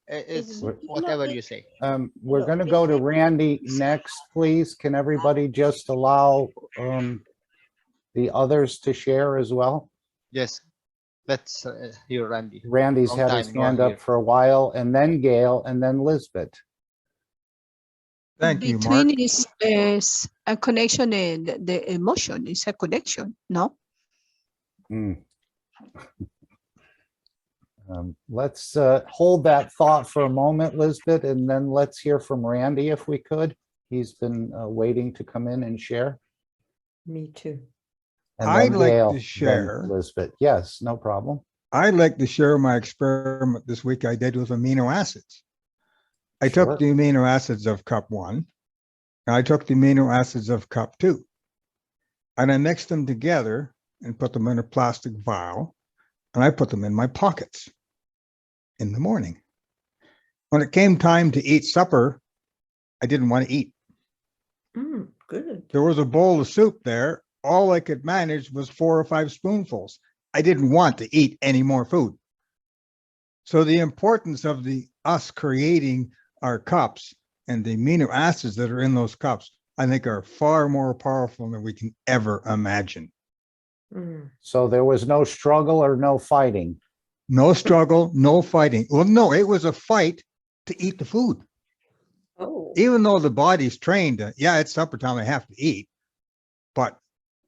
It's We're- whatever you say. We're No, going to go to Randy next, please. Can everybody just allow the others to share as well? Yes. Let's hear Randy. Randy's Long had his time no hand hear. up for a while, and then Gail, and then Lisbeth. Thank you, Between Mark. is a connection and the emotion is a connection, no? Hmm. Let's hold that thought for a moment, Lisbeth, and then let's hear from Randy if we could. He's been waiting to come in and share. Me too. And I'd then like Gail, to then share. Lisbeth. Yes, no problem. I'd like to share my experiment this week I did with amino acids. I Sure. took the amino acids of cup 1, and I took the amino acids of cup 2, and I mixed them together and put them in a plastic vial, and I put them in my pockets in the morning. When it came time to eat supper, I didn't want to eat. Good. There was a bowl of soup there. All I could manage was 4 or 5 spoonfuls. I didn't want to eat any more food. So the importance of us creating our cups and the amino acids that are in those cups, I think are far more powerful than we can ever imagine. So there was no struggle or no fighting. No struggle, no fighting. Well, no, it was a fight to eat the food. Oh. Even though the body's trained to, yeah, it's supper time, I have to eat. But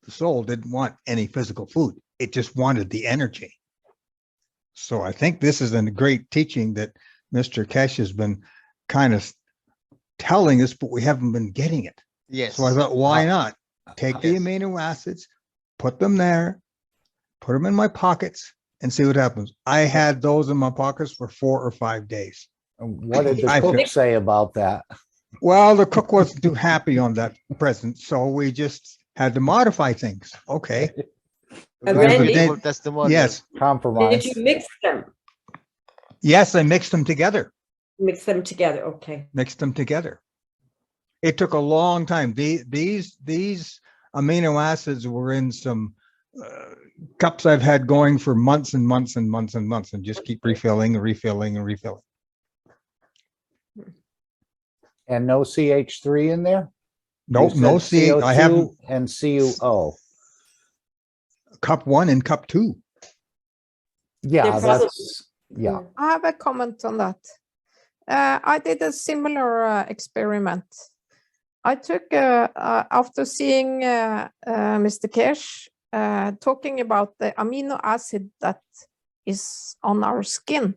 the soul didn't want any physical food. It just wanted the energy. So I think this is a great teaching that Mr. Kesh has been kind of telling us, but we haven't been getting it. Yes. So I thought, why not take the Yes. amino acids, put them there, put them in my pockets, and see what happens. I had those in my pockets for 4 or 5 days. What did the I cook feel- say about that? Well, the cook wasn't too happy on that present, so we just had to modify things. Okay. Randy, Then- testimonial. Yes, did Compromise. you mix them? yes, I mixed them together. Mix them together. Okay. Mixed them together. It took a long time. These amino acids were in some cups I've had going for months and months and months and months, and just keep refilling and refilling and refilling. And no CH3 in there? Nope, You no said C. I haven't. CO2 and CuO. Cup 1 and cup 2. Yeah, They're probably- that's, yeah. I have a comment on that. I did a similar experiment. I took, after seeing Mr. Kesh talking about the amino acid that is on our skin,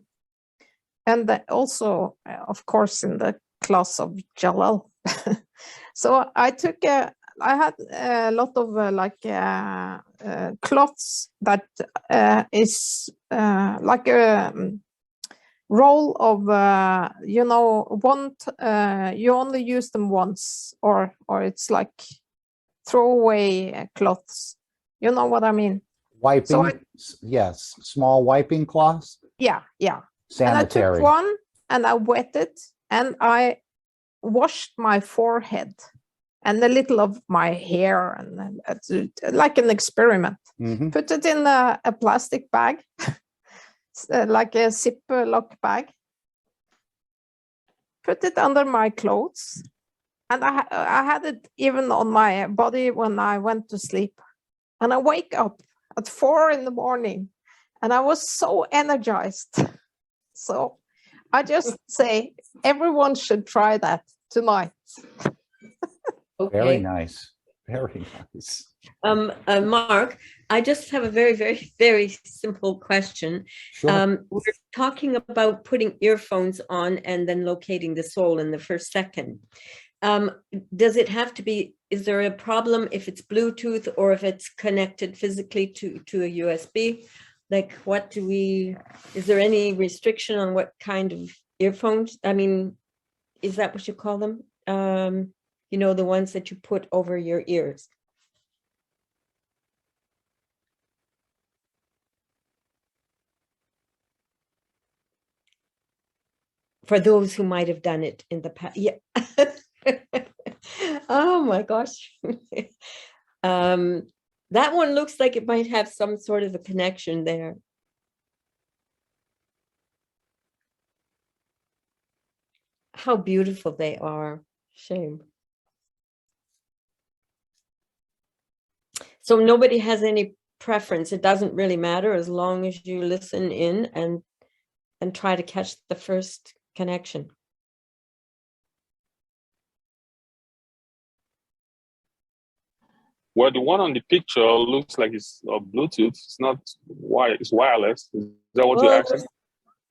and also, of course, in the class of Jalal. So I had a lot of cloths that is like a roll of you only use them once, or it's like throwaway cloths. You know what I mean? Wiping, yes, small wiping cloths, Yeah. And I took sanitary. one and I wet it and I washed my forehead and a little of my hair, and like an experiment. Mhm. Put it in a plastic bag, like a Ziploc bag. Put it under my clothes, and I had it even on my body when I went to sleep. And I wake up at 4 in the morning, and I was so energized. So I just say everyone should try that tonight. Very Okay. nice, very nice. Mark, I just have a very, very, very simple question. Sure. We're talking about putting earphones on and then locating the soul in the first second. Does it have to be, is there a problem if it's Bluetooth or if it's connected physically to a USB? Like is there any restriction on what kind of earphones? I mean, is that what you call them? The ones that you put over your ears. For those who might have done it in the past. Yeah. Oh my gosh. That one looks like it might have some sort of a connection there. How beautiful they are. Shame. So nobody has any preference. It doesn't really matter as long as you listen in and try to catch the first connection. Well, the one on the picture looks like it's Bluetooth. It's not it's wireless. Is that what you're Well, asking? there's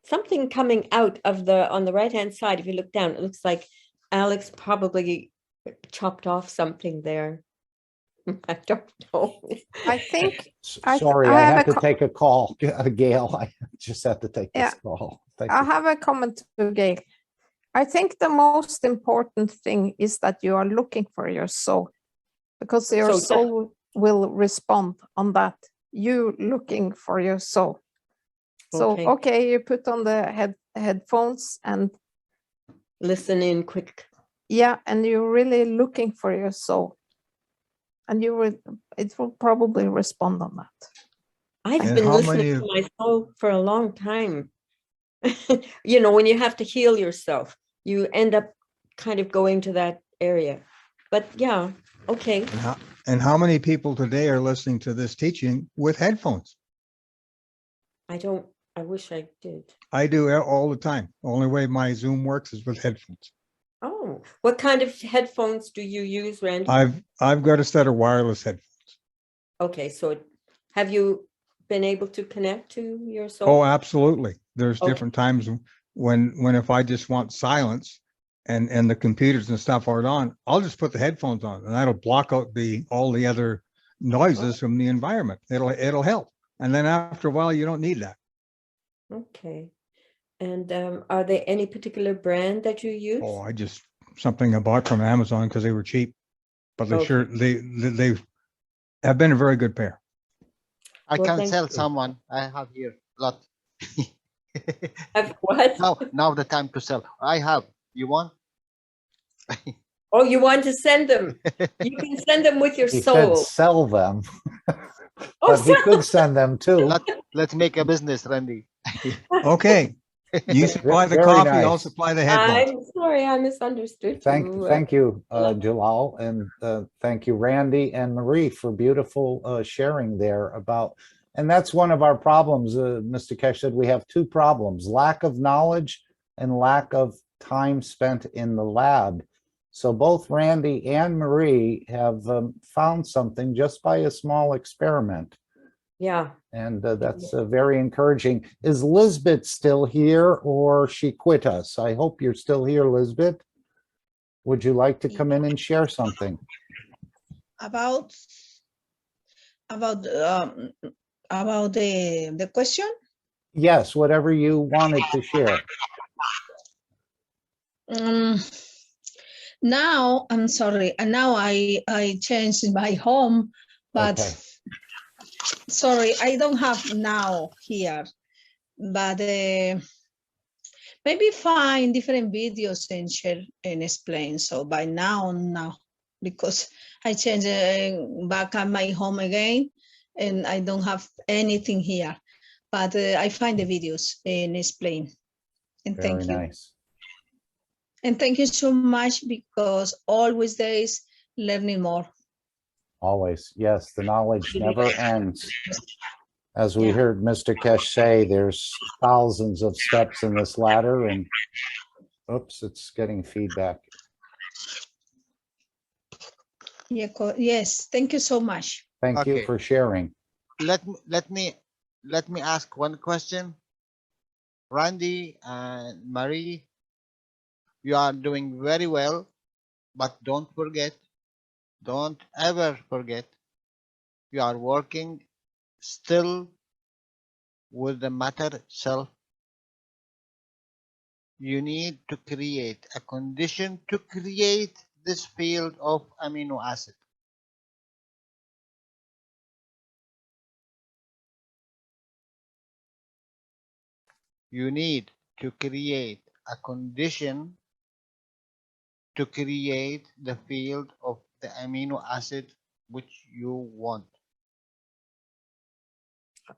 something coming out of on the right-hand side. If you look down, it looks like Alex probably chopped off something there. I don't know. I think Sorry, I have to take a call, Gail. I just have to take this call. Thank I you. have a comment to Gail. I think the most important thing is that you are looking for your soul, because your soul will respond on that. You looking for your soul. So, okay, you put on the headphones and listen in quick. Yeah, and you're really looking for your soul. And it will probably respond on that. I've been listening to my soul for a long time. When you have to heal yourself, you end up kind of going to that area. But yeah, okay. And how many people today are listening to this teaching with headphones? I wish I did. I do all the time. The only way my Zoom works is with headphones. Oh, what kind of headphones do you use, Randy? I've got a set of wireless headphones. Okay, so have you been able to connect to your soul? Oh, absolutely. There's different times when if I just want silence and the computers and stuff aren't on, I'll just put the headphones on and that'll block out all the other noises from the environment. It'll help. And then after a while, you don't need that. Okay. And are there any particular brand that you use? Oh, something I bought from Amazon because they were cheap, but they have been a very good pair. I can sell someone. I have here a lot. Have what? Now the time to sell. I have. You want? Oh, you want to send them? You can send them with your He soul. said sell them. But he could send them too. Let's make a business, Randy. Okay. You supply the coffee, I'll supply the headphones. I'm sorry, I misunderstood you. Thank you, Jalal, and thank you, Randy and Marie, for beautiful sharing there about. And that's one of our problems. Mr. Kesh said we have two problems: lack of knowledge and lack of time spent in the lab. So both Randy and Marie have found something just by a small experiment. Yeah. And that's very encouraging. Is Lisbeth still here or she quit us? I hope you're still here, Lisbeth. Would you like to come in and share something? About about the question. Yes, whatever you wanted to share. Now I'm sorry, and now I changed my home, but Okay. sorry, I don't have now here, but maybe find different videos and share and explain. So by now, because I changed back at my home again, and I don't have anything here, but I find the videos and explain. And Very thank you. nice. And thank you so much, because always there is learning more. Always. Yes, the knowledge never ends. As we Yeah. heard Mr. Kesh say, there's thousands of steps in this ladder and oops, it's getting feedback. Yeah, yes, thank you so much. Thank you Okay. for sharing. Let me ask one question. Randy and Marie, you are doing very well, but don't ever forget, you are working still with the matter itself. You need to create a condition to create this field of amino acid. You need to create a condition to create the field of the amino acid which you want.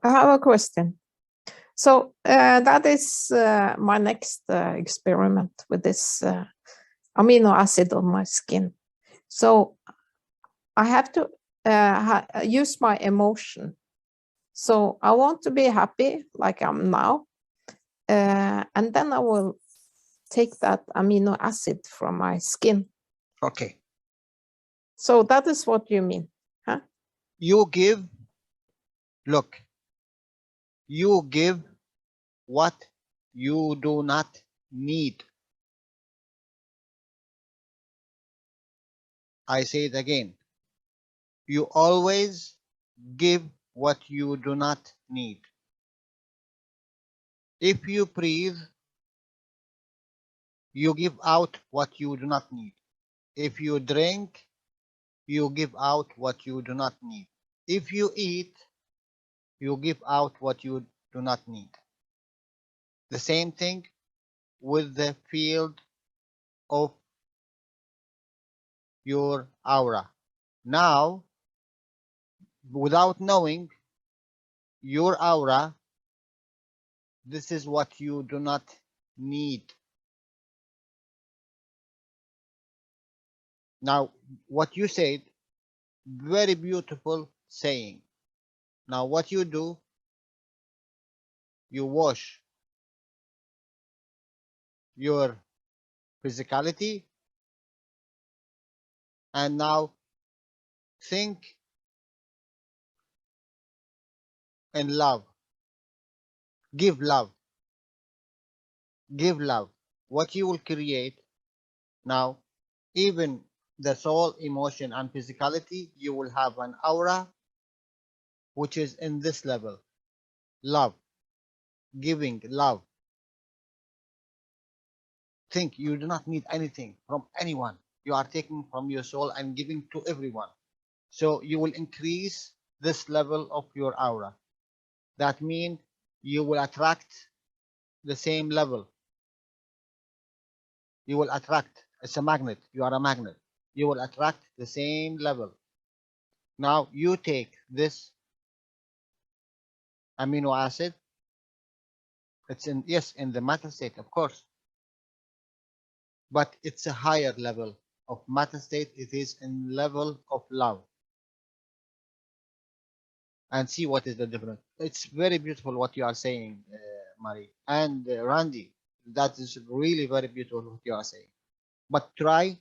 I have a question. So that is my next experiment with this amino acid on my skin. So I have to use my emotion. So I want to be happy like I'm now. And then I will take that amino acid from my skin. Okay. So that is what you mean, huh? You give what you do not need. I say it again. You always give what you do not need. If you breathe, you give out what you do not need. If you drink, you give out what you do not need. If you eat, you give out what you do not need. The same thing with the field of your aura. Now, without knowing your aura, this is what you do not need. Now, what you said, very beautiful saying. Now, what you do, you wash your physicality, and now think and love. Give love. Give love. What you will create now, even the soul, emotion, and physicality, you will have an aura which is in this level. Love. Giving love. Think you do not need anything from anyone. You are taking from your soul and giving to everyone. So you will increase this level of your aura. That means you will attract the same level. You will attract. It's a magnet. You are a magnet. You will attract the same level. Now you take this amino acid. It's in, yes, in the matter state, of course, but it's a higher level of matter state. It is in level of love. And see what is the difference. It's very beautiful what you are saying, Marie and Randy. That is really very beautiful what you are saying. But try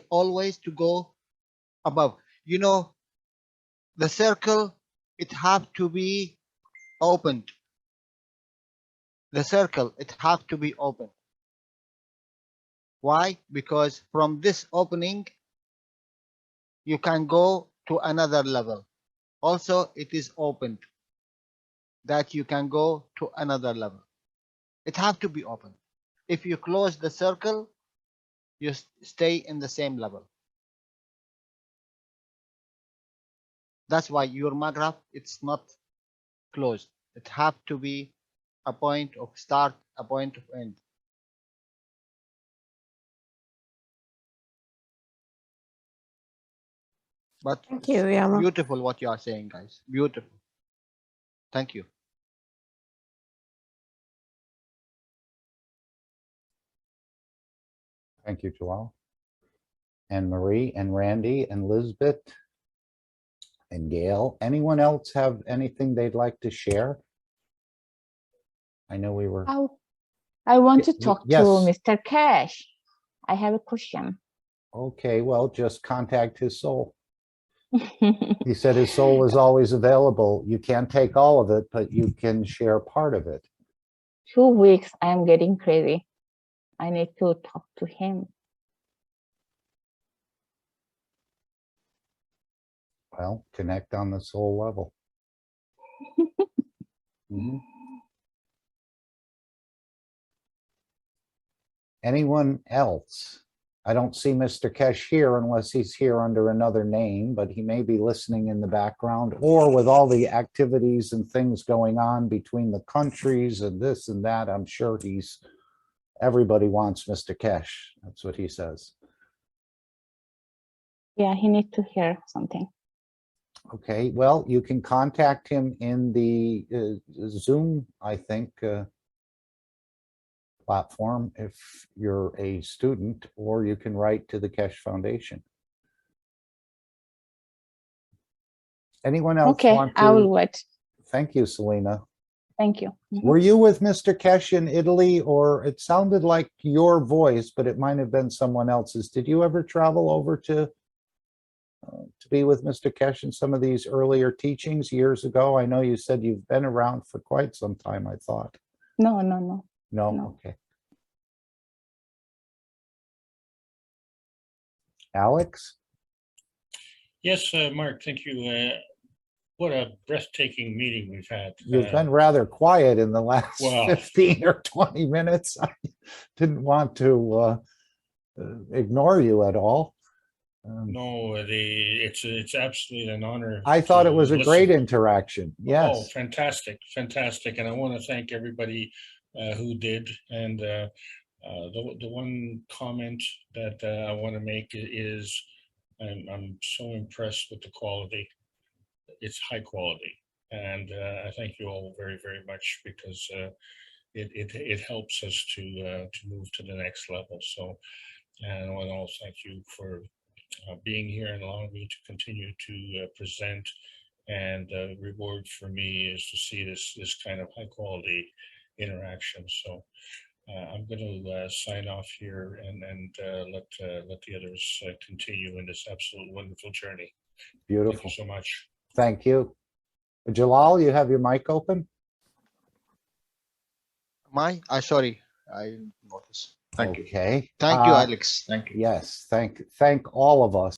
always to go above. You know, the circle it have to be opened. The circle, it have to be open. Why? Because from this opening, you can go to another level. Also, it is opened that you can go to another level. It have to be open. If you close the circle, you stay in the same level. That's why your graph, it's not closed. It have to be a point of start, a point of end. But Thank you, Jalal. beautiful what you are saying, guys. Beautiful. Thank you. Thank you, Jalal. And Marie and Randy and Lisbeth and Gail. Anyone else have anything they'd like to share? I know we were. I want to Y- talk yes. to Mr. Cash. I have a question. Okay, well, just contact his soul. He said his soul is always available. You can't take all of it, but you can share part of it. 2 weeks, I am getting crazy. I need to talk to him. Well, connect on the soul level. Mhm. Anyone else? I don't see Mr. Kesh here unless he's here under another name, but he may be listening in the background, or with all the activities and things going on between the countries and this and that, I'm sure everybody wants Mr. Kesh. That's what he says. Yeah, he needs to hear something. Okay, well, you can contact him in the Zoom, I think, platform if you're a student, or you can write to the Kesh Foundation. Anyone else Okay, want to? I will wait. Thank you, Selena. Thank you. Were you with Mr. Kesh in Italy, or it sounded like your voice, but it might have been someone else's? Did you ever travel over to be with Mr. Kesh in some of these earlier teachings years ago? I know you said you've been around for quite some time, I thought. No. No? No. Okay. Alex? Yes, Mark, thank you. What a breathtaking meeting we've had. You've been rather quiet in the last Wow. 15 or 20 minutes. I didn't want to ignore you at all. No, it's absolutely an honor. I thought to it was a listen. great interaction. Oh, Yes. fantastic, fantastic. And I want to thank everybody who did. And the one comment that I want to make is I'm so impressed with the quality. It's high quality. And I thank you all very, very much, because it helps us to move to the next level. So, and I want to also thank you for being here and allowing me to continue to present. And reward for me is to see this kind of high quality interaction. So I'm going to sign off here and let the others continue in this absolute wonderful journey. Beautiful. Thank you so much. Thank you. Jalal, you have your mic open? Sorry, I noticed. Thank you. Okay. Thank you, Alex. Thank you. Yes, thank all of us.